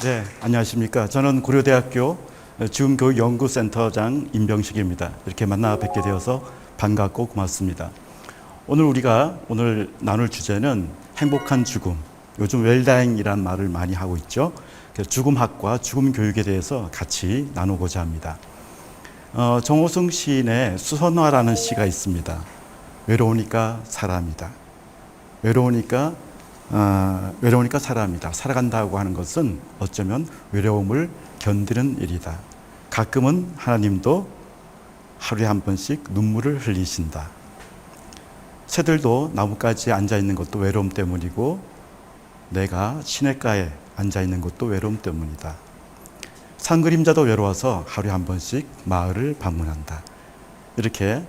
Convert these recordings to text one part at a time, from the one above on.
네, 안녕하십니까. 저는 고려대학교 지금교육연구센터장 임병식입니다. 이렇게 만나 뵙게 되어서 반갑고 고맙습니다. 오늘 나눌 주제는 행복한 죽음. 요즘 웰다잉이라는 말을 많이 하고 있죠. 그래서 죽음학과 죽음교육에 대해서 같이 나누고자 합니다. 정호승 시인의 수선화라는 시가 있습니다. 외로우니까 사람이다. 외로우니까 사람이다. 살아간다고 하는 것은 어쩌면 외로움을 견디는 일이다. 가끔은 하나님도 하루에 한 번씩 눈물을 흘리신다. 새들도 나뭇가지에 앉아 있는 것도 외로움 때문이고, 내가 시냇가에 앉아 있는 것도 외로움 때문이다. 산 그림자도 외로워서 하루에 한 번씩 마을을 방문한다. 이렇게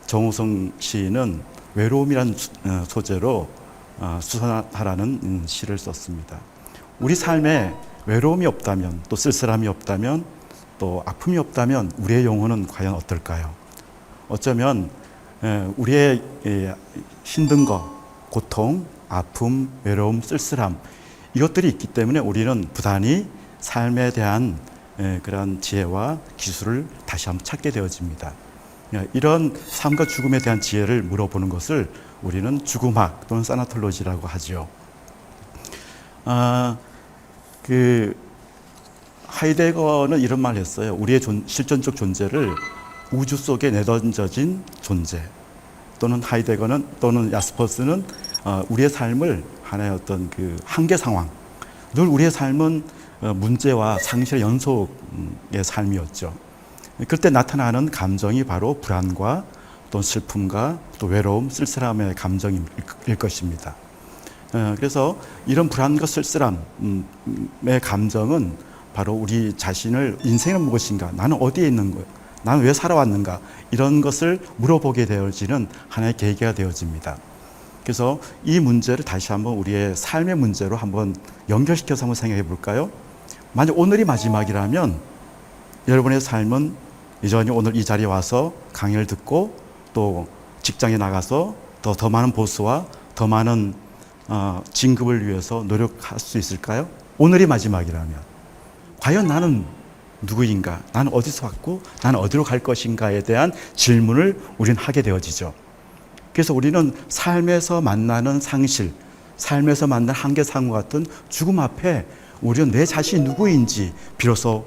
정호성 시인은 외로움이란 소재로 수선화라는 시를 썼습니다. 우리 삶에 외로움이 없다면, 또 쓸쓸함이 없다면, 또 아픔이 없다면 우리의 영혼은 과연 어떨까요? 어쩌면 우리의 힘든 것, 고통, 아픔, 외로움, 쓸쓸함, 이것들이 있기 때문에 우리는 부단히 삶에 대한 그런 지혜와 기술을 다시 한번 찾게 되어집니다. 이런 삶과 죽음에 대한 지혜를 물어보는 것을 우리는 죽음학 또는 사나톨로지라고 하죠. 하이데거는 이런 말을 했어요. 우리의 실존적 존재를 우주 속에 내던져진 존재. 또는 또는 야스퍼스는 우리의 삶을 하나의 어떤 그 한계 상황. 늘 우리의 삶은 문제와 상실의 연속의 삶이었죠. 그때 나타나는 감정이 바로 불안과 또 슬픔과 또 외로움, 쓸쓸함의 감정일 것입니다. 그래서 이런 불안과 쓸쓸함의 감정은 바로 우리 자신을 인생은 무엇인가, 나는 어디에 있는 거야, 나는 왜 살아왔는가, 이런 것을 물어보게 되어지는 하나의 계기가 되어집니다. 그래서 이 문제를 다시 한번 우리의 삶의 문제로 한번 연결시켜서 한번 생각해 볼까요? 만약 오늘이 마지막이라면 여러분의 삶은 여전히 오늘 이 자리에 와서 강의를 듣고 또 직장에 나가서 더 많은 보수와 더 많은 진급을 위해서 노력할 수 있을까요? 오늘이 마지막이라면 과연 나는 누구인가? 나는 어디서 왔고 나는 어디로 갈 것인가에 대한 질문을 우리는 하게 되어지죠. 그래서 우리는 삶에서 만나는 상실, 삶에서 만나는 한계상과 같은 죽음 앞에 우리는 내 자신이 누구인지 비로소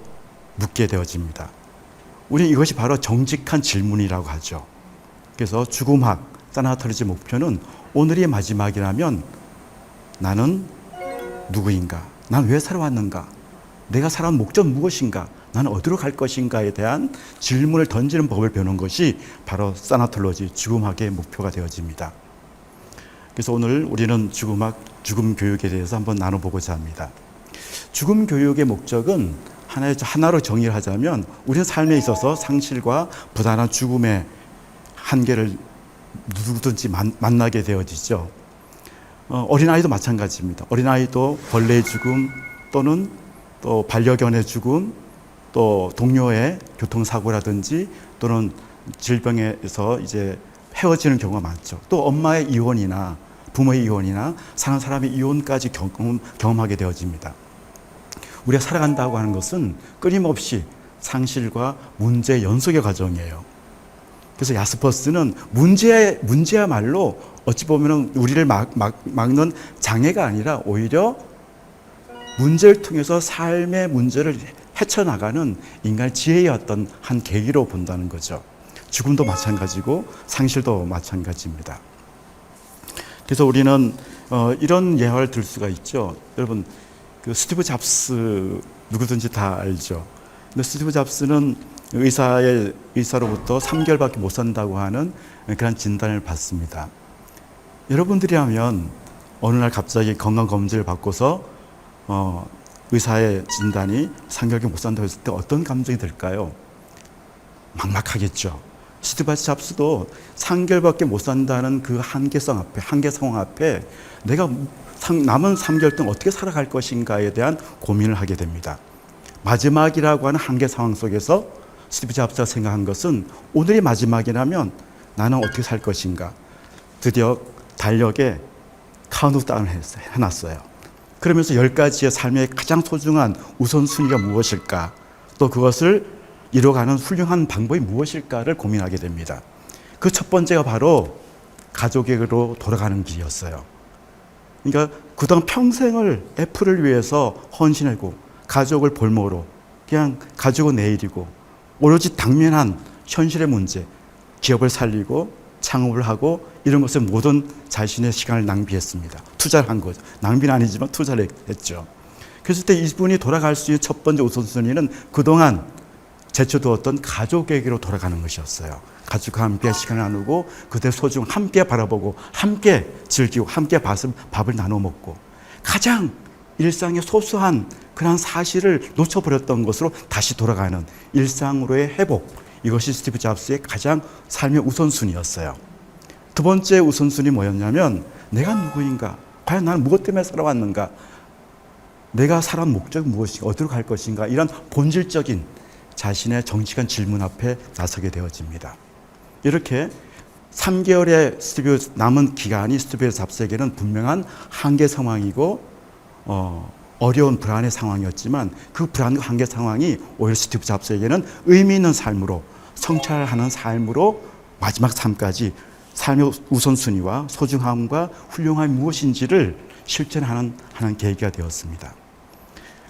묻게 되어집니다. 우리는 이것이 바로 정직한 질문이라고 하죠. 그래서 죽음학, 사나톨로지 목표는 오늘이 마지막이라면 나는 누구인가? 난 왜 살아왔는가? 내가 살아온 목적은 무엇인가? 나는 어디로 갈 것인가에 대한 질문을 던지는 법을 배우는 것이 바로 사나톨로지, 죽음학의 목표가 되어집니다. 그래서 오늘 우리는 죽음 교육에 대해서 한번 나눠보고자 합니다. 죽음 교육의 목적은 하나로 정의를 하자면 우리는 삶에 있어서 상실과 부단한 죽음의 한계를 누구든지 만나게 되어지죠. 어린아이도 마찬가지입니다. 어린아이도 벌레의 죽음 또는 또 반려견의 죽음, 또 동료의 교통사고라든지 또는 질병에서 이제 헤어지는 경우가 많죠. 또 엄마의 이혼이나 부모의 이혼이나 사는 사람의 이혼까지 경험하게 되어집니다. 우리가 살아간다고 하는 것은 끊임없이 상실과 문제의 연속의 과정이에요. 그래서 야스퍼스는 문제야말로 어찌 보면 우리를 막는 장애가 아니라 오히려 문제를 통해서 삶의 문제를 헤쳐나가는 인간의 지혜의 어떤 한 계기로 본다는 거죠. 죽음도 마찬가지고 상실도 마찬가지입니다. 그래서 우리는 이런 예화를 들 수가 있죠. 여러분, 스티브 잡스 누구든지 다 알죠. 근데 스티브 잡스는 의사로부터 3개월밖에 못 산다고 하는 그런 진단을 받습니다. 여러분들이라면 어느 날 갑자기 건강검진을 받고서 의사의 진단이 3개월밖에 못 산다고 했을 때 어떤 감정이 들까요? 막막하겠죠. 스티브 잡스도 3개월밖에 못 산다는 그 한계 상황 앞에 내가 남은 3개월 동안 어떻게 살아갈 것인가에 대한 고민을 하게 됩니다. 마지막이라고 하는 한계 상황 속에서 스티브 잡스가 생각한 것은 오늘이 마지막이라면 나는 어떻게 살 것인가. 드디어 달력에 카운트다운을 해놨어요. 그러면서 10가지의 삶의 가장 소중한 우선순위가 무엇일까? 또 그것을 이뤄가는 훌륭한 방법이 무엇일까를 고민하게 됩니다. 그 첫 번째가 바로 가족에게로 돌아가는 길이었어요. 그러니까 그동안 평생을 애플을 위해서 헌신하고 가족을 볼모로 그냥 가족은 내일이고 오로지 당면한 현실의 문제, 기업을 살리고 창업을 하고 이런 것에 모든 자신의 시간을 낭비했습니다. 투자를 한 거죠. 낭비는 아니지만 투자를 했죠. 그랬을 때 이분이 돌아갈 수 있는 첫 번째 우선순위는 그동안 제쳐두었던 가족에게로 돌아가는 것이었어요. 가족과 함께 시간을 나누고 그들의 소중함 함께 바라보고 함께 즐기고 함께 밥을 나눠 먹고 가장 일상의 소소한 그런 사실을 놓쳐버렸던 것으로 다시 돌아가는 일상으로의 회복, 이것이 스티브 잡스의 가장 삶의 우선순위였어요. 두 번째 우선순위 뭐였냐면 내가 누구인가? 과연 나는 무엇 때문에 살아왔는가? 내가 살아온 목적이 무엇인가? 어디로 갈 것인가? 이런 본질적인 자신의 정직한 질문 앞에 나서게 되어집니다. 이렇게 3개월의 남은 기간이 스티브 잡스에게는 분명한 한계 상황이고 어려운 불안의 상황이었지만 그 불안과 한계 상황이 오히려 스티브 잡스에게는 의미 있는 삶으로 성찰하는 삶으로 마지막 삶까지 삶의 우선순위와 소중함과 훌륭함이 무엇인지를 실천하는 계기가 되었습니다.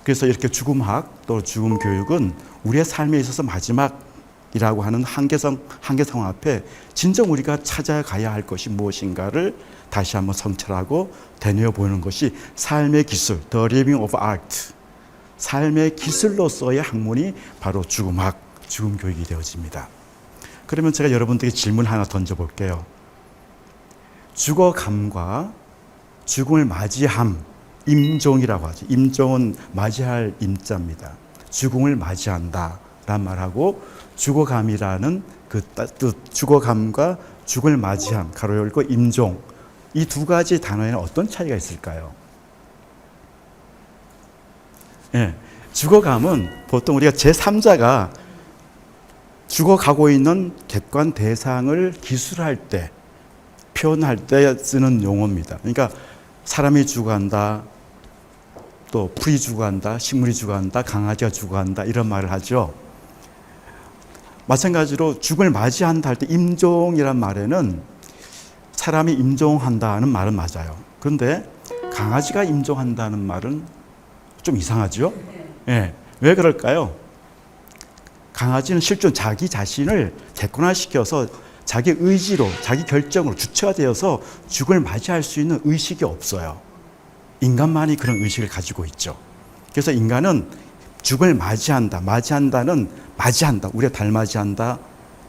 그래서 이렇게 죽음학 또 죽음 교육은 우리의 삶에 있어서 마지막이라고 하는 한계 상황 앞에 진정 우리가 찾아가야 할 것이 무엇인가를 다시 한번 성찰하고 되뇌어 보는 것이 삶의 기술, The Living of Art, 삶의 기술로서의 학문이 바로 죽음학, 죽음 교육이 되어집니다. 그러면 제가 여러분들에게 질문 하나 던져볼게요. 죽어감과 죽음을 맞이함, 임종이라고 하죠. 임종은 맞이할 임자입니다. 죽음을 맞이한다 라는 말하고 죽어감이라는 그 뜻, 죽어감과 죽음을 맞이함, 가로 열고 임종, 이 두 가지 단어에는 어떤 차이가 있을까요? 예, 죽어감은 보통 우리가 제3자가 죽어가고 있는 객관 대상을 기술할 때, 표현할 때 쓰는 용어입니다. 그러니까 사람이 죽어간다, 또 풀이 죽어간다, 식물이 죽어간다, 강아지가 죽어간다 이런 말을 하죠. 마찬가지로 죽음을 맞이한다 할 때 임종이란 말에는 사람이 임종한다는 말은 맞아요. 그런데 강아지가 임종한다는 말은 좀 이상하죠? 예, 왜 그럴까요? 강아지는 실제 자기 자신을 객관화시켜서 자기 의지로, 자기 결정으로 주체가 되어서 죽음을 맞이할 수 있는 의식이 없어요. 인간만이 그런 의식을 가지고 있죠. 그래서 인간은 죽음을 맞이한다. 맞이한다는 맞이한다. 우리가 달 맞이한다.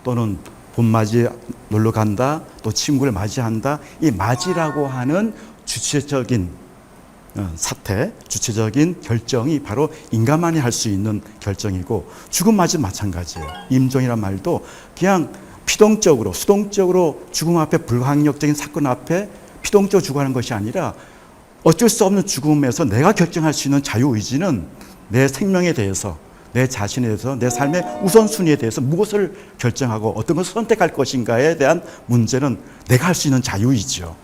또는 봄맞이 놀러 간다. 또 친구를 맞이한다. 이 맞이라고 하는 주체적인 사태, 주체적인 결정이 바로 인간만이 할 수 있는 결정이고 죽음 맞이 마찬가지예요. 임종이란 말도 그냥 피동적으로, 수동적으로 죽음 앞에 불가항력적인 사건 앞에 피동적으로 죽어가는 것이 아니라 어쩔 수 없는 죽음에서 내가 결정할 수 있는 자유의지는 내 생명에 대해서, 내 자신에 대해서, 내 삶의 우선순위에 대해서 무엇을 결정하고 어떤 것을 선택할 것인가에 대한 문제는 내가 할 수 있는 자유이지요.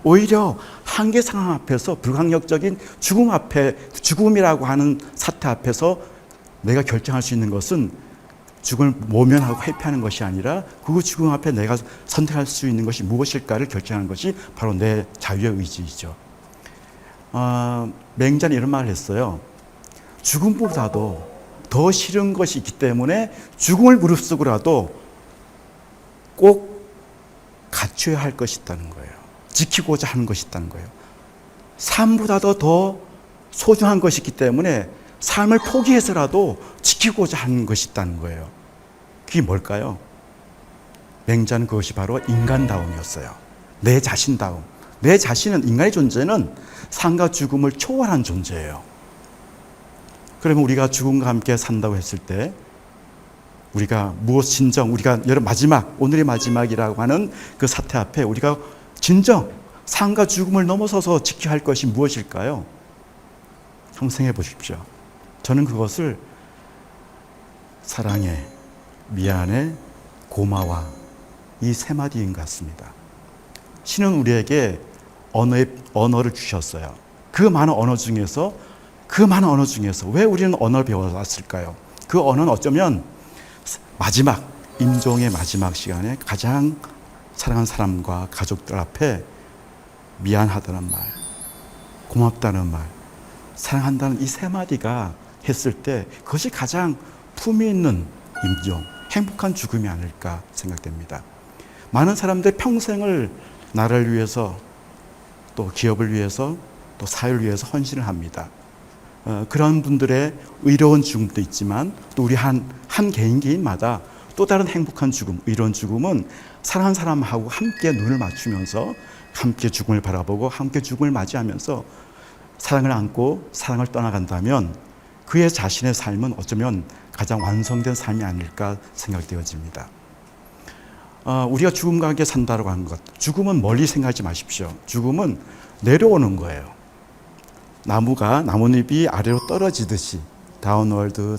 오히려 한계 상황 앞에서 불가항력적인 죽음 앞에, 죽음이라고 하는 사태 앞에서 내가 결정할 수 있는 것은 죽음을 모면하고 회피하는 것이 아니라 그 죽음 앞에 내가 선택할 수 있는 것이 무엇일까를 결정하는 것이 바로 내 자유의 의지이죠. 맹자는 이런 말을 했어요. 죽음보다도 더 싫은 것이 있기 때문에 죽음을 무릅쓰고라도 꼭 갖춰야 할 것이 있다는 거예요. 지키고자 하는 것이 있다는 거예요. 삶보다도 더 소중한 것이 있기 때문에 삶을 포기해서라도 지키고자 하는 것이 있다는 거예요. 그게 뭘까요? 맹자는 그것이 바로 인간다움이었어요. 내 자신다움. 내 자신은, 인간의 존재는 삶과 죽음을 초월한 존재예요. 그러면 우리가 죽음과 함께 산다고 했을 때 우리가 무엇 진정, 우리가 마지막, 오늘의 마지막이라고 하는 그 사태 앞에 우리가 진정 삶과 죽음을 넘어서서 지켜야 할 것이 무엇일까요? 상상해 보십시오. 저는 그것을 사랑해, 미안해, 고마워 이 세 마디인 것 같습니다. 신은 우리에게 언어를 주셨어요. 그 많은 언어 중에서 왜 우리는 언어를 배워왔을까요? 그 언어는 어쩌면 마지막 임종의 마지막 시간에 가장 사랑하는 사람과 가족들 앞에 미안하다는 말, 고맙다는 말, 사랑한다는 이 세 마디가 했을 때 그것이 가장 품위 있는 임종, 행복한 죽음이 아닐까 생각됩니다. 많은 사람들이 평생을 나라를 위해서 또 기업을 위해서 또 사회를 위해서 헌신을 합니다. 그런 분들의 의로운 죽음도 있지만 또 우리 한 개인마다 또 다른 행복한 죽음, 의로운 죽음은 사랑하는 사람하고 함께 눈을 맞추면서 함께 죽음을 바라보고 함께 죽음을 맞이하면서 사랑을 안고 사랑을 떠나간다면 그의 자신의 삶은 어쩌면 가장 완성된 삶이 아닐까 생각되어집니다. 우리가 죽음과 함께 산다고 하는 것, 죽음은 멀리 생각하지 마십시오. 죽음은 내려오는 거예요. 나뭇잎이 아래로 떨어지듯이 다운월드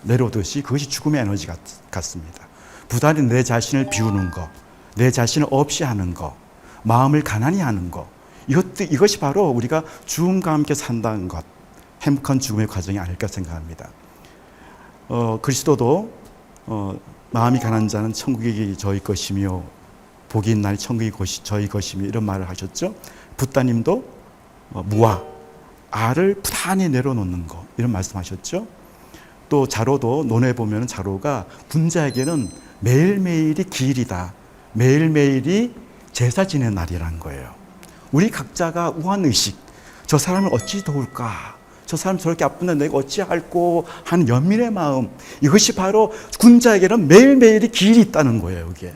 내려오듯이 그것이 죽음의 에너지 같습니다. 부단히 내 자신을 비우는 것, 내 자신을 없이 하는 것, 마음을 가난히 하는 것, 이것이 바로 우리가 죽음과 함께 산다는 것, 행복한 죽음의 과정이 아닐까 생각합니다. 그리스도도 마음이 가난한 자는 천국이 저희 것이며 복이 있는 날이 천국이 저희 것이며 이런 말을 하셨죠. 붓다님도 무와 알을 부단히 내려놓는 것 이런 말씀하셨죠. 또 자로도 논에 보면 자로가 군자에게는 매일매일이 기일이다. 매일매일이 제사 지낸 날이란 거예요. 우리 각자가 우한의식, 저 사람을 어찌 도울까? 저 사람 저렇게 아픈데 내가 어찌할꼬 하는 연민의 마음, 이것이 바로 군자에게는 매일매일이 기일이 있다는 거예요. 이게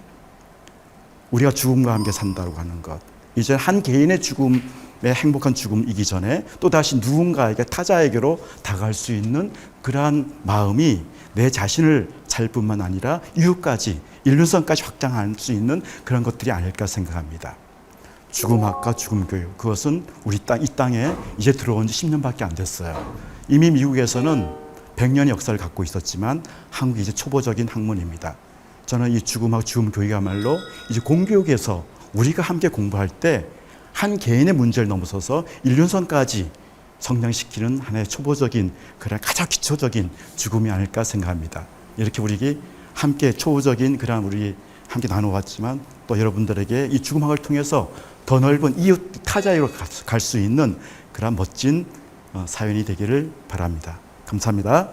우리가 죽음과 함께 산다고 하는 것, 이제 한 개인의 죽음의 행복한 죽음이기 전에 또다시 누군가에게 타자에게로 다가갈 수 있는 그러한 마음이 내 자신을 살 뿐만 아니라 이웃까지 인륜성까지 확장할 수 있는 그런 것들이 아닐까 생각합니다. 죽음학과 죽음교육, 그것은 이 땅에 이제 들어온 지 10년밖에 안 됐어요. 이미 미국에서는 100년의 역사를 갖고 있었지만 한국이 이제 초보적인 학문입니다. 저는 이 죽음하고 죽음교육이야말로 이제 공교육에서 우리가 함께 공부할 때 한 개인의 문제를 넘어서서 인륜성까지 성장시키는 하나의 초보적인, 그런 가장 기초적인 죽음이 아닐까 생각합니다. 이렇게 우리 함께 초보적인 그런 우리 함께 나눠왔지만 또 여러분들에게 이 죽음학을 통해서 더 넓은 이웃 타자로 갈 수 있는 그런 멋진 사연이 되기를 바랍니다. 감사합니다.